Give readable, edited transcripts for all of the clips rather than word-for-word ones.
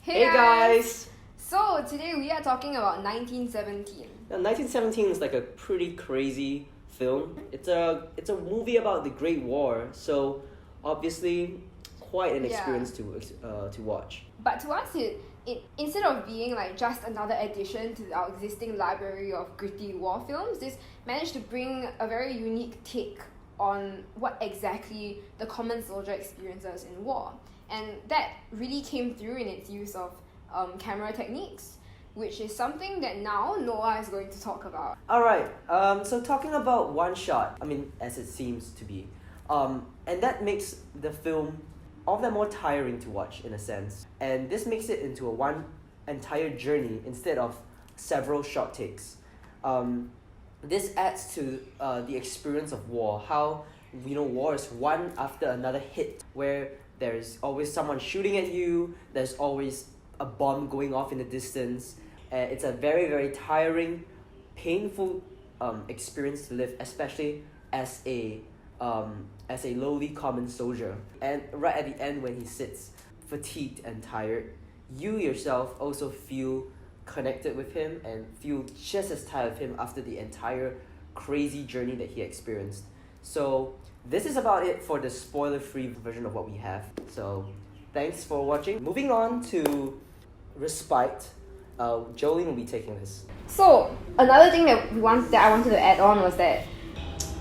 Hey guys! So today we are talking about 1917. Now, 1917 is like a pretty crazy film. It's a movie about the Great War, so obviously quite an experience to watch. But to us, it instead of being like just another addition to our existing library of gritty war films, this managed to bring a very unique take on what exactly the common soldier experiences in war. And that really came through in its use of camera techniques, which is something that now Noah is going to talk about. Alright, so talking about one shot, as it seems to be, and that makes the film all the more tiring to watch in a sense. And this makes it into a one entire journey instead of several short takes. This adds to the experience of war, how war is one after another hit, where there's always someone shooting at you, there's always a bomb going off in the distance. It's a very, very tiring, painful experience to live, especially as a lowly common soldier. And right at the end, when he sits fatigued and tired, you yourself also feel connected with him and feel just as tired of him after the entire crazy journey that he experienced. So this is about it for the spoiler-free version of what we have. So thanks for watching. Moving on to Respite. Jolene will be taking this. So another thing that I wanted to add on was that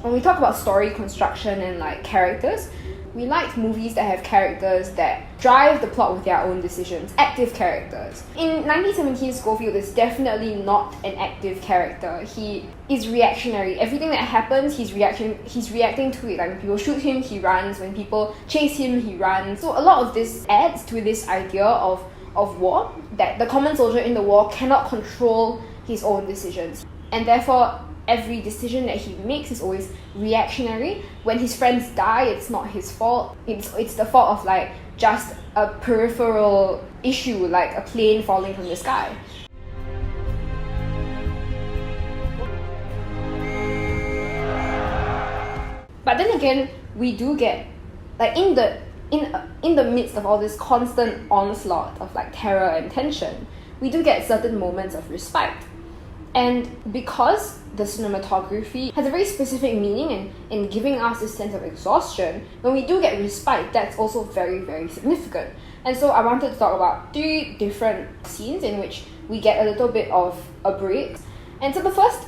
when we talk about story construction and like characters, we like movies that have characters that drive the plot with their own decisions, active characters. In 1917, Schofield is definitely not an active character. He is reactionary. Everything that happens, he's reacting to it. Like when people shoot him, he runs. When people chase him, he runs. So a lot of this adds to this idea of war, that the common soldier in the war cannot control his own decisions. And therefore, every decision that he makes is always reactionary. When his friends die, it's not his fault. It's the fault of like just a peripheral issue, like a plane falling from the sky. But then again, we do get like in the midst of all this constant onslaught of like terror and tension, we do get certain moments of respite. And because the cinematography has a very specific meaning in giving us this sense of exhaustion, when we do get respite, that's also very, very significant. And so I wanted to talk about 3 different scenes in which we get a little bit of a break. And so the first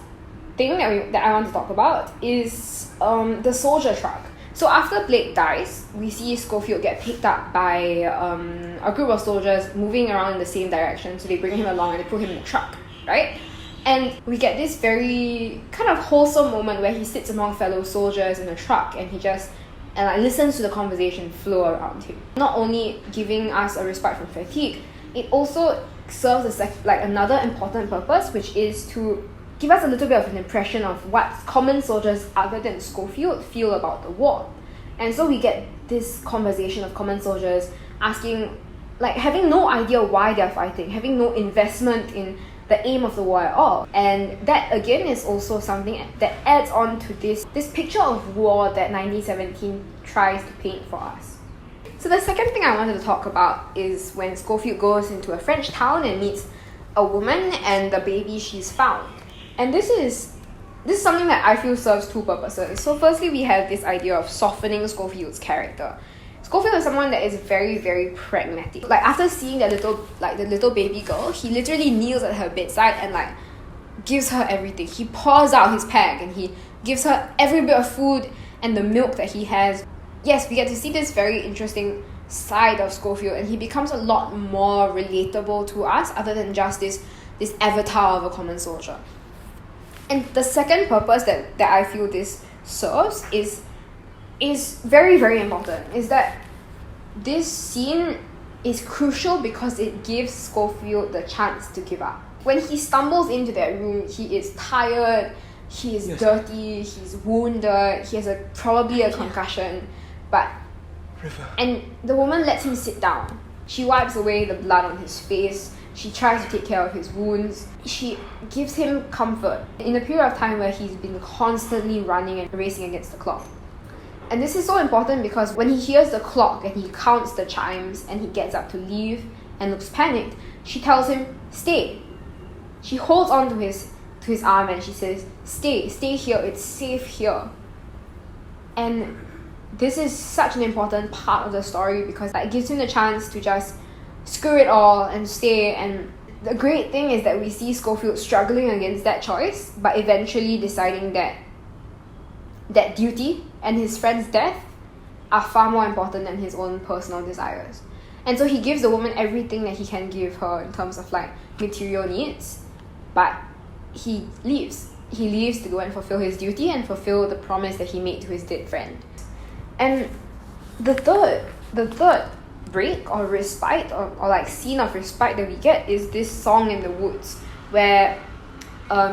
thing that I want to talk about is the soldier truck. So after Blake dies, we see Schofield get picked up by a group of soldiers moving around in the same direction. So they bring him along and they put him in the truck, right? And we get this very kind of wholesome moment where he sits among fellow soldiers in a truck and he just listens to the conversation flow around him. Not only giving us a respite from fatigue, it also serves as like another important purpose, which is to give us a little bit of an impression of what common soldiers other than Schofield feel about the war. And so we get this conversation of common soldiers asking, like having no idea why they're fighting, having no investment in the aim of the war at all. And that again is also something that adds on to this picture of war that 1917 tries to paint for us. So the second thing I wanted to talk about is when Schofield goes into a French town and meets a woman and the baby she's found. And this is something that I feel serves 2 purposes. So firstly, we have this idea of softening Schofield's character. Schofield is someone that is very, very pragmatic. Like after seeing the little baby girl, he literally kneels at her bedside and like gives her everything. He pours out his pack and he gives her every bit of food and the milk that he has. Yes, we get to see this very interesting side of Schofield, and he becomes a lot more relatable to us other than just this avatar of a common soldier. And the second purpose that I feel this serves is very, very important, is that this scene is crucial because it gives Schofield the chance to give up. When he stumbles into that room, he is tired, he is dirty, he's wounded, he has probably a concussion, and the woman lets him sit down. She wipes away the blood on his face, she tries to take care of his wounds, she gives him comfort in a period of time where he's been constantly running and racing against the clock. And this is so important because when he hears the clock and he counts the chimes and he gets up to leave and looks panicked, she tells him, stay. She holds on to his arm and she says, stay here, it's safe here. And this is such an important part of the story because it gives him the chance to just screw it all and stay. And the great thing is that we see Schofield struggling against that choice, but eventually deciding that duty and his friend's death are far more important than his own personal desires. And so he gives the woman everything that he can give her in terms of material needs, but he leaves. He leaves to go and fulfill his duty and fulfill the promise that he made to his dead friend. And the third break or respite or scene of respite that we get is this song in the woods where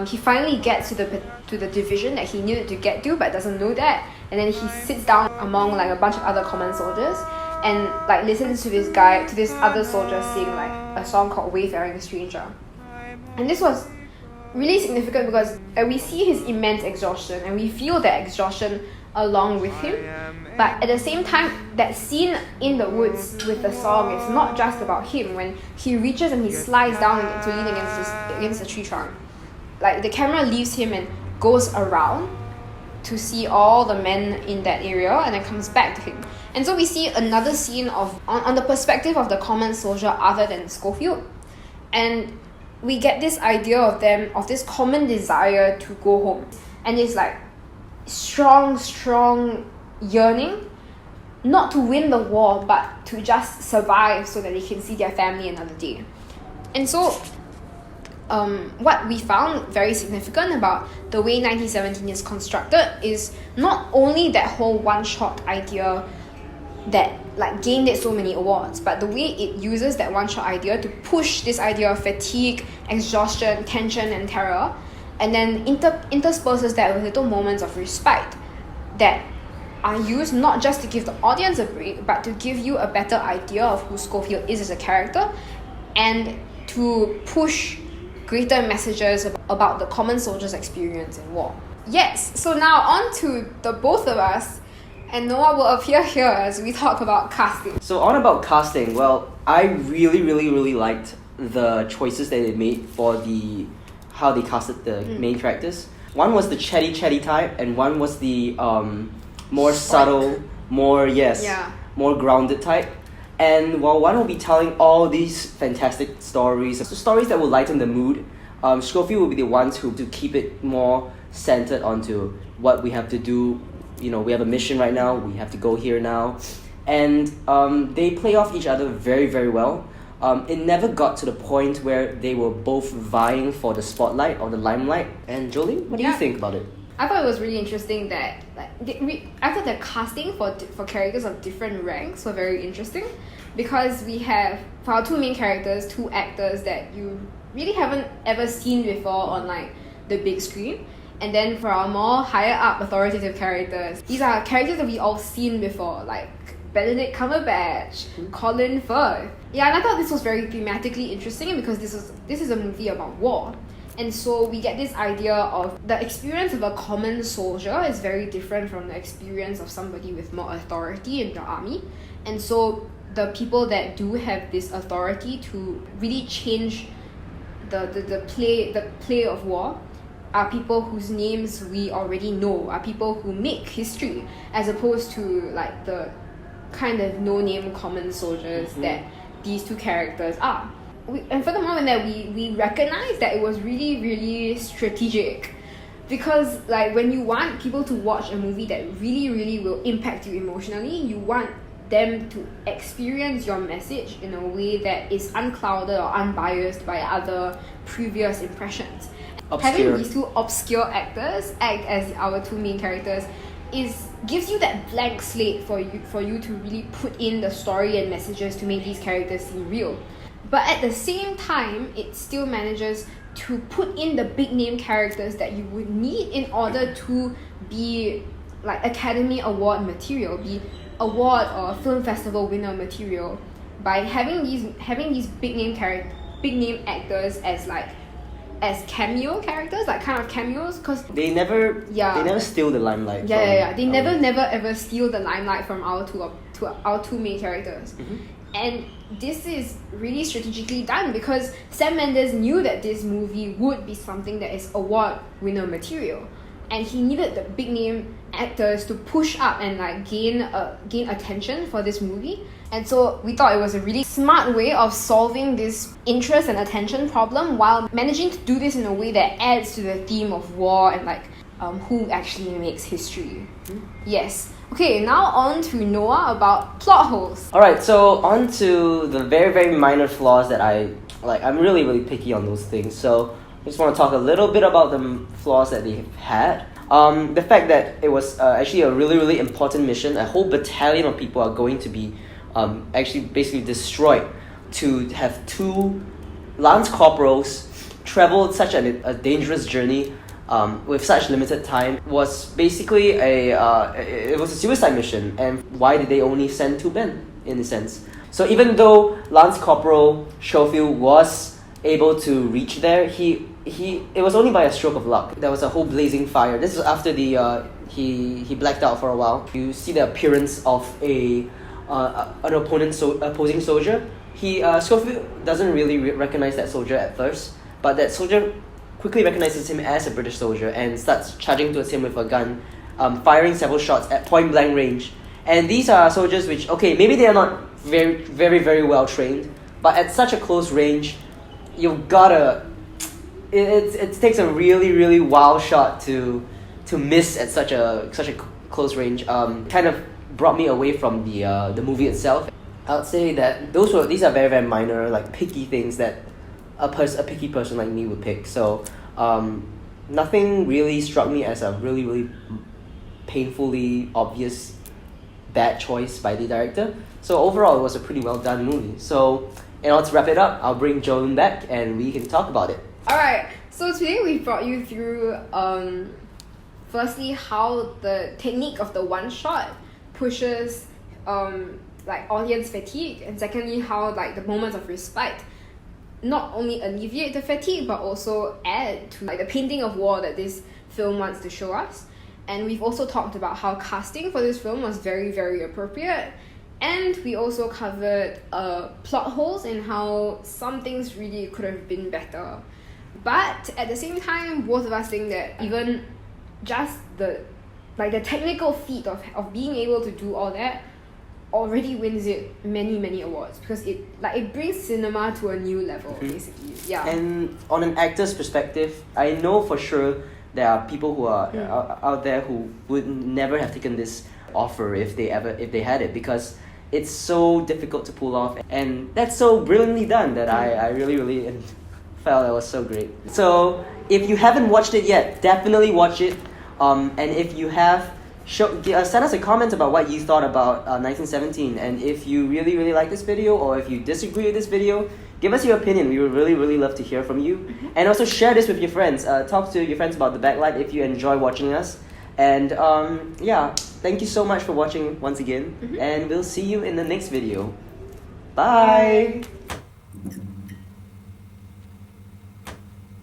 he finally gets to the division that he needed to get to but doesn't know that, and then he sits down among a bunch of other common soldiers and listens to this other soldier sing a song called Wayfaring Stranger. And this was really significant because we see his immense exhaustion and we feel that exhaustion along with him, but at the same time that scene in the woods with the song is not just about him. When he reaches and he slides down to lean against the tree trunk, the camera leaves him and goes around to see all the men in that area and then comes back to him. And so we see another scene on the perspective of the common soldier other than Schofield, and we get this idea of this common desire to go home, and it's strong yearning not to win the war but to just survive so that they can see their family another day. And so what we found very significant about the way 1917 is constructed is not only that whole one-shot idea that gained it so many awards, but the way it uses that one-shot idea to push this idea of fatigue, exhaustion, tension and terror, and then intersperses that with little moments of respite that are used not just to give the audience a break but to give you a better idea of who Schofield is as a character and to push greater messages about the common soldier's experience in war. Yes, so now on to the both of us, and Noah will appear here as we talk about casting. So on about casting, well, I really liked the choices that they made for how they casted the main characters. One was the chatty type, and one was the more subtle, more grounded type. And while one will be telling all these fantastic stories that will lighten the mood, Schofield will be the ones who to keep it more centered onto what we have to do. We have a mission right now, we have to go here now. And they play off each other very, very well. It never got to the point where they were both vying for the spotlight or the limelight. And Jolie, what do you think about it? I thought it was really interesting that I thought the casting for characters of different ranks were very interesting, because we have, for our two main characters, two actors that you really haven't ever seen before on the big screen. And then for our more higher up authoritative characters, these are characters that we all seen before, like Benedict Cumberbatch, Colin Firth. Yeah, and I thought this was very thematically interesting because this is a movie about war. And so we get this idea of the experience of a common soldier is very different from the experience of somebody with more authority in the army. And so the people that do have this authority to really change the play of war are people whose names we already know, are people who make history, as opposed to the kind of no-name common soldiers that these two characters are. And furthermore, we recognize that it was really, really strategic, because when you want people to watch a movie that really, really will impact you emotionally, you want them to experience your message in a way that is unclouded or unbiased by other previous impressions. Obscure. Having these two obscure actors act as our two main characters gives you that blank slate for you to really put in the story and messages to make these characters seem real. But at the same time, it still manages to put in the big name characters that you would need in order to be Academy Award material, be award or film festival winner material, by having these big name actors as as cameo characters, like kind of cameos, because They never steal the limelight. They never ever steal the limelight from our two main characters. And this is really strategically done because Sam Mendes knew that this movie would be something that is award winner material, and he needed the big name actors to push up and like gain attention for this movie. And so we thought it was a really smart way of solving this interest and attention problem while managing to do this in a way that adds to the theme of war and like who actually makes history. Yes. Okay, now on to Noah about plot holes. Alright, so on to the very, very minor flaws that I'm really, really picky on those things. So I just want to talk a little bit about the flaws that they had. The fact that it was actually a really, really important mission. A whole battalion of people are going to be actually basically destroyed to have two lance corporals travel such a dangerous journey with such limited time was basically it was a suicide mission. And why did they only send 2 men in a sense? So even though Lance Corporal Schofield was able to reach there, it was only by a stroke of luck. There was a whole blazing fire. This is after he blacked out for a while. You see the appearance of an opposing soldier. Schofield doesn't really recognize that soldier at first, but that soldier quickly recognizes him as a British soldier and starts charging towards him with a gun, firing several shots at point blank range. And these are soldiers which, okay, maybe they are not very, very, very well trained, but at such a close range, you've gotta. It takes a really, really wild shot to miss at such a close range. Kind of brought me away from the movie itself. I would say that these are very, very minor, like picky things that a picky person like me would pick. So nothing really struck me as a really, really painfully obvious bad choice by the director. So overall, it was a pretty well done movie. So, in order to wrap it up, I'll bring Joan back and we can talk about it. Alright, so today we brought you through firstly how the technique of the one shot pushes like audience fatigue, and secondly how like the moments of respite not only alleviate the fatigue but also add to like the painting of war that this film wants to show us. And we've also talked about how casting for this film was very, very appropriate, and we also covered plot holes and how some things really could have been better. But at the same time, both of us think that even just the technical feat of being able to do all that already wins it many, many awards, because it brings cinema to a new level, basically. Yeah. And on an actor's perspective, I know for sure there are people who are out there who would never have taken this offer if they had it, because it's so difficult to pull off, and that's so brilliantly done that I really, really felt that was so great. So if you haven't watched it yet, definitely watch it. And if you have, send us a comment about what you thought about 1917. And if you really, really like this video, or if you disagree with this video, give us your opinion. We would really, really love to hear from you. And also share this with your friends. Talk to your friends about the Backlight if you enjoy watching us. And thank you so much for watching once again. And we'll see you in the next video. Bye.